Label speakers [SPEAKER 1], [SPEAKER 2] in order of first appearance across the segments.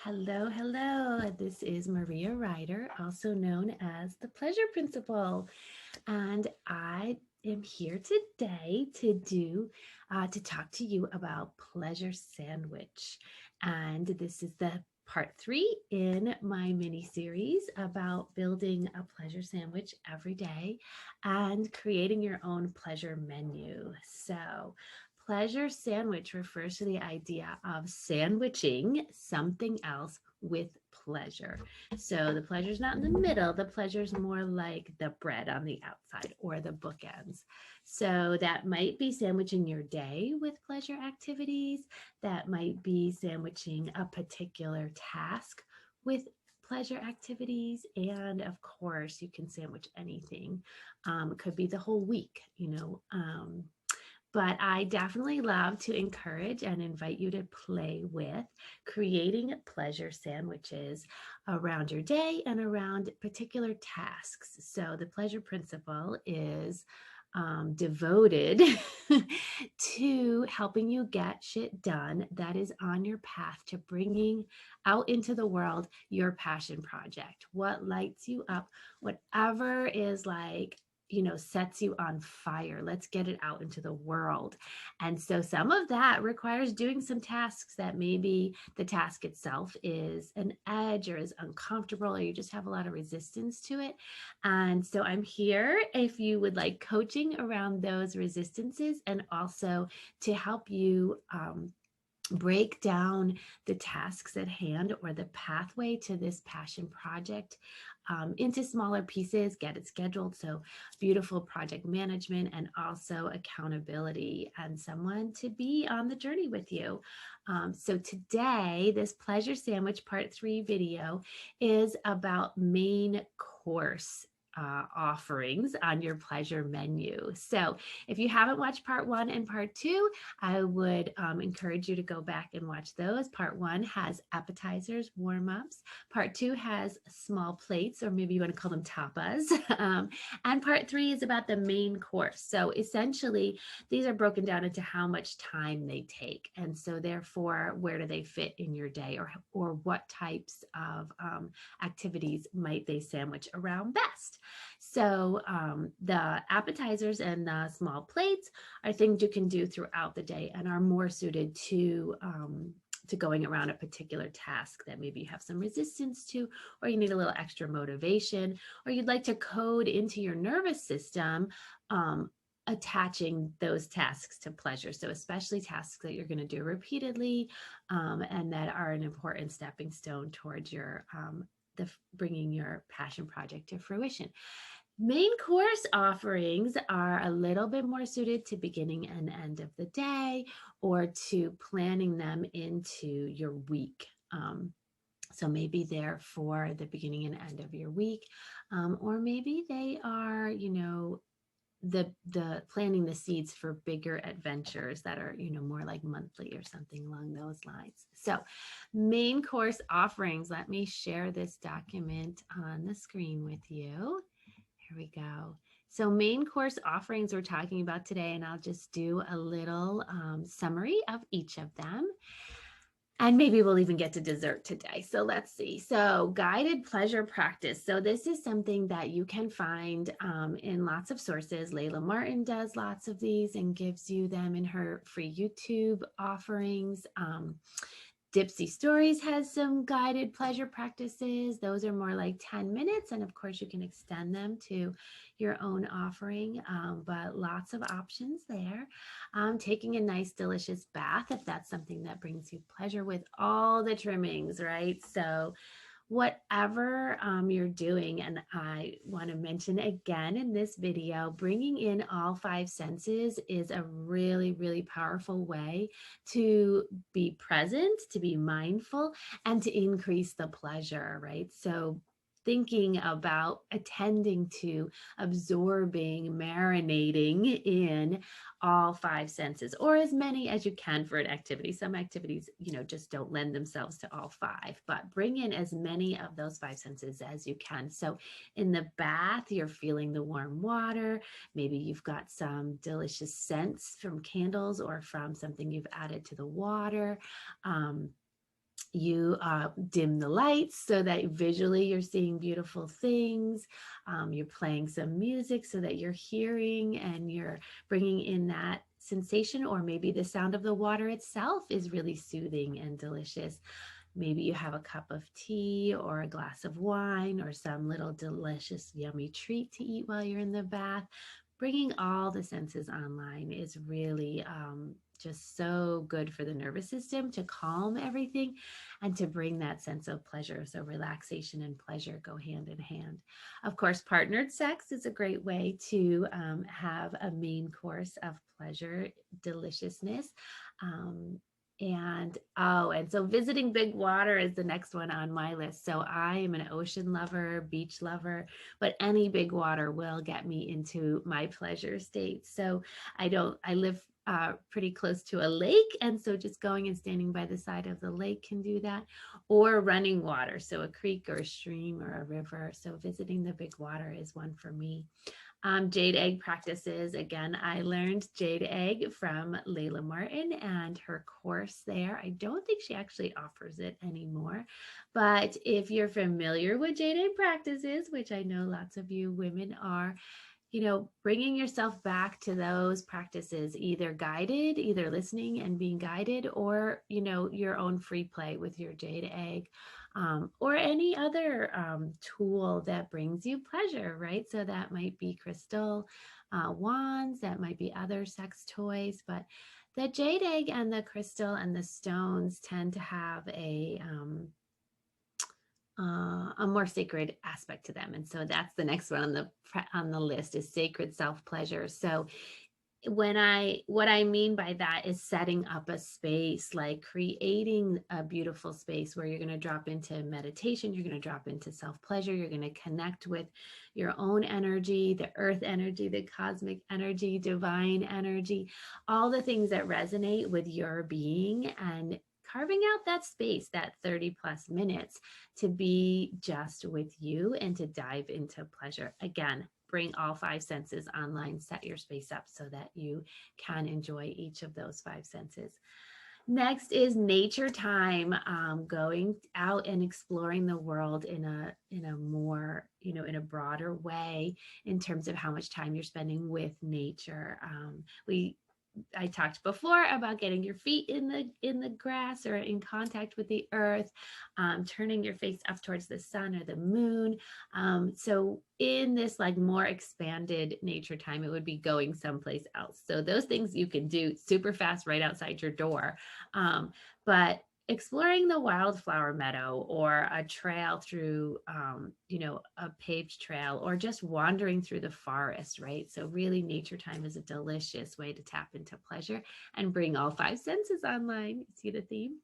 [SPEAKER 1] Hello, hello. This is Maria Ryder, also known as the Pleasure Principal, and I am here today to talk to you about pleasure sandwich. And this is the part three in my mini series about building a pleasure sandwich every day and creating your own pleasure menu. So, pleasure sandwich refers to the idea of sandwiching something else with pleasure. So the pleasure's not in the middle, the pleasure's more like the bread on the outside or the bookends. So that might be sandwiching your day with pleasure activities, that might be sandwiching a particular task with pleasure activities, and of course you can sandwich anything. It could be the whole week, but I definitely love to encourage and invite you to play with creating pleasure sandwiches around your day and around particular tasks. So, the pleasure principle is devoted to helping you get shit done that is on your path to bringing out into the world your passion project. What lights you up, whatever is like sets you on fire. Let's get it out into the world. And so some of that requires doing some tasks that maybe the task itself is an edge or is uncomfortable, or you just have a lot of resistance to it. And so I'm here if you would like coaching around those resistances, and also to help you break down the tasks at hand or the pathway to this passion project into smaller pieces, get it scheduled. So, beautiful project management and also accountability and someone to be on the journey with you. So, today, this pleasure sandwich part three video is about main course. Offerings on your pleasure menu. So, if you haven't watched part one and part two, I would encourage you to go back and watch those. Part one has appetizers, warm ups. Part two has small plates, or maybe you want to call them tapas. And part three is about the main course. So essentially, these are broken down into how much time they take. And so, therefore, where do they fit in your day, or what types of activities might they sandwich around best? So, the appetizers and the small plates are things you can do throughout the day and are more suited to going around a particular task that maybe you have some resistance to, or you need a little extra motivation, or you'd like to code into your nervous system. Attaching those tasks to pleasure. So, especially tasks that you're going to do repeatedly and that are an important stepping stone towards bringing your passion project to fruition. Main course offerings are a little bit more suited to beginning and end of the day, or to planning them into your week. So maybe they're for the beginning and end of your week, or maybe they are, the planting the seeds for bigger adventures that are, more like monthly or something along those lines. So, main course offerings. Let me share this document on the screen with you. Here we go. So, main course offerings we're talking about today, and I'll just do a little summary of each of them. And maybe we'll even get to dessert today. So let's see. So, guided pleasure practice. So, this is something that you can find in lots of sources. Layla Martin does lots of these and gives you them in her free YouTube offerings. Dipsy Stories has some guided pleasure practices. Those are more like 10 minutes. And of course, you can extend them to your own offering, but lots of options there. Taking a nice, delicious bath, if that's something that brings you pleasure, with all the trimmings, right? So, whatever you're doing. And I want to mention again in this video, bringing in all five senses is a really, really powerful way to be present, to be mindful, and to increase the pleasure, right? So, thinking about attending to, absorbing, marinating in all five senses, or as many as you can for an activity. Some activities, just don't lend themselves to all five, but bring in as many of those five senses as you can. So in the bath, you're feeling the warm water. Maybe you've got some delicious scents from candles or from something you've added to the water. You dim the lights so that visually you're seeing beautiful things. You're playing some music so that you're hearing and you're bringing in that sensation, or maybe the sound of the water itself is really soothing and delicious. Maybe you have a cup of tea or a glass of wine or some little delicious, yummy treat to eat while you're in the bath. Bringing all the senses online is really just so good for the nervous system to calm everything and to bring that sense of pleasure. So, relaxation and pleasure go hand in hand. Of course, partnered sex is a great way to have a main course of pleasure, deliciousness. Um, and so visiting big water is the next one on my list. So I am an ocean lover, beach lover, but any big water will get me into my pleasure state. So I live pretty close to a lake. And so just going and standing by the side of the lake can do that, or running water. So a creek or a stream or a river. So visiting the big water is one for me. Jade egg practices. Again, I learned jade egg from Layla Martin and her course there. I don't think she actually offers it anymore, but if you're familiar with jade egg practices, which I know lots of you women are, bringing yourself back to those practices, either guided, either listening and being guided, or, your own free play with your jade egg, or any other tool that brings you pleasure, right? So that might be crystal wands, that might be other sex toys, but the jade egg and the crystal and the stones tend to have a more sacred aspect to them. And so that's the next one on the list is sacred self pleasure. So what I mean by that is setting up a space, like creating a beautiful space where you're going to drop into meditation, you're going to drop into self pleasure, you're going to connect with your own energy, the earth energy, the cosmic energy, divine energy, all the things that resonate with your being, and carving out that space, that 30 plus minutes to be just with you and to dive into pleasure. Again, bring all five senses online, set your space up so that you can enjoy each of those five senses. Next is nature time, going out and exploring the world in a more, in a broader way in terms of how much time you're spending with nature. I talked before about getting your feet in the grass or in contact with the earth, turning your face up towards the sun or the moon. So in this like more expanded nature time, it would be going someplace else. So those things you can do super fast right outside your door. But exploring the wildflower meadow or a trail through, a paved trail, or just wandering through the forest, right? So really nature time is a delicious way to tap into pleasure and bring all five senses online. You see the theme?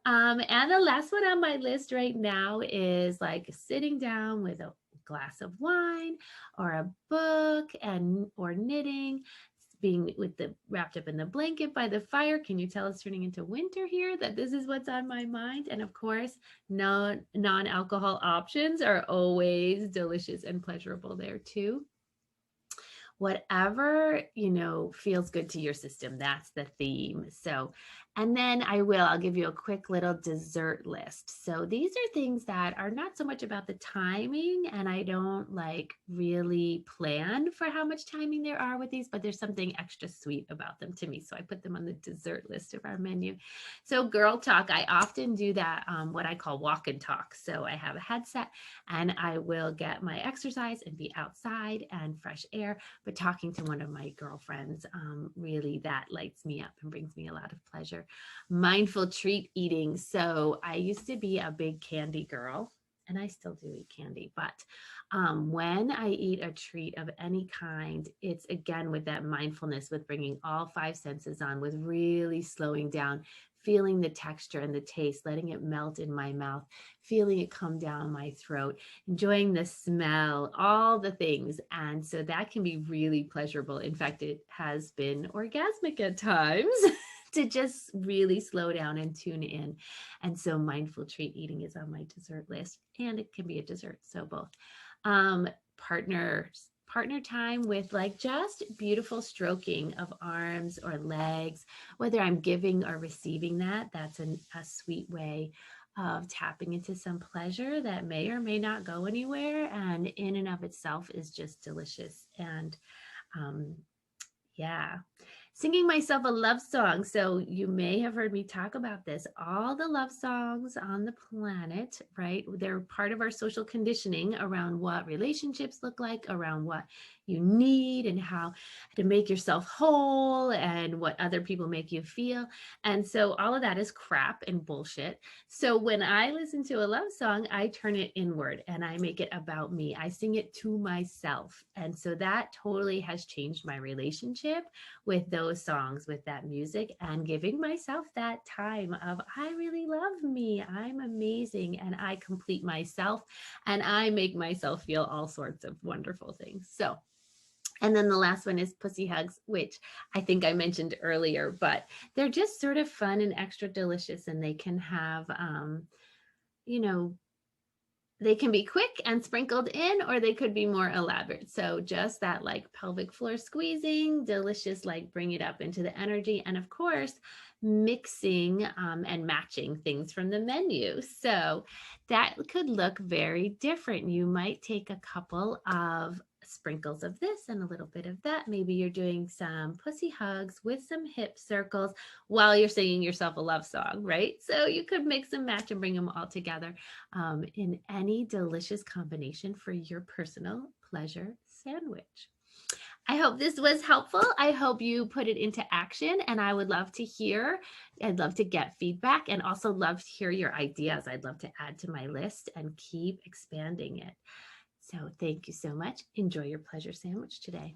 [SPEAKER 1] And the last one on my list right now is like sitting down with a glass of wine or a book or knitting, being with the wrapped up in the blanket by the fire. Can you tell it's turning into winter here, that this is what's on my mind? And of course, non-alcohol options are always delicious and pleasurable there too. Whatever, feels good to your system, that's the theme. So, and then I'll give you a quick little dessert list. So these are things that are not so much about the timing, and I don't like really plan for how much timing there are with these, but there's something extra sweet about them to me, so I put them on the dessert list of our menu. So girl talk, I often do that, what I call walk and talk. So I have a headset and I will get my exercise and be outside and fresh air, but talking to one of my girlfriends, really that lights me up and brings me a lot of pleasure. Mindful treat eating. So I used to be a big candy girl, and I still do eat candy, but when I eat a treat of any kind, it's again with that mindfulness, with bringing all five senses on, with really slowing down, feeling the texture and the taste, letting it melt in my mouth, feeling it come down my throat, enjoying the smell, all the things. And so that can be really pleasurable. In fact, it has been orgasmic at times to just really slow down and tune in. And so mindful treat eating is on my dessert list, and it can be a dessert. So both. Partners partner time with like just beautiful stroking of arms or legs, whether I'm giving or receiving that. That's a sweet way of tapping into some pleasure that may or may not go anywhere, and in and of itself is just delicious. And um, yeah. Singing myself a love song. So you may have heard me talk about this. All the love songs on the planet, right? They're part of our social conditioning around what relationships look like, around what you need and how to make yourself whole and what other people make you feel. And so all of that is crap and bullshit. So when I listen to a love song, I turn it inward and I make it about me. I sing it to myself. And so that totally has changed my relationship with those songs, with that music, and giving myself that time of, I really love me. I'm amazing. And I complete myself and I make myself feel all sorts of wonderful things. So, and then the last one is pussy hugs, which I think I mentioned earlier, but they're just sort of fun and extra delicious. And they can have, you know, they can be quick and sprinkled in, or they could be more elaborate. So just that like pelvic floor squeezing, delicious, like bring it up into the energy. And of course, mixing and matching things from the menu. So that could look very different. You might take a couple of sprinkles of this and a little bit of that. Maybe you're doing some pussy hugs with some hip circles while you're singing yourself a love song, right? So you could mix and match and bring them all together in any delicious combination for your personal pleasure sandwich. I hope this was helpful. I hope you put it into action, and I would love to hear. I'd love to get feedback and also love to hear your ideas. I'd love to add to my list and keep expanding it. So thank you so much. Enjoy your pleasure sandwich today.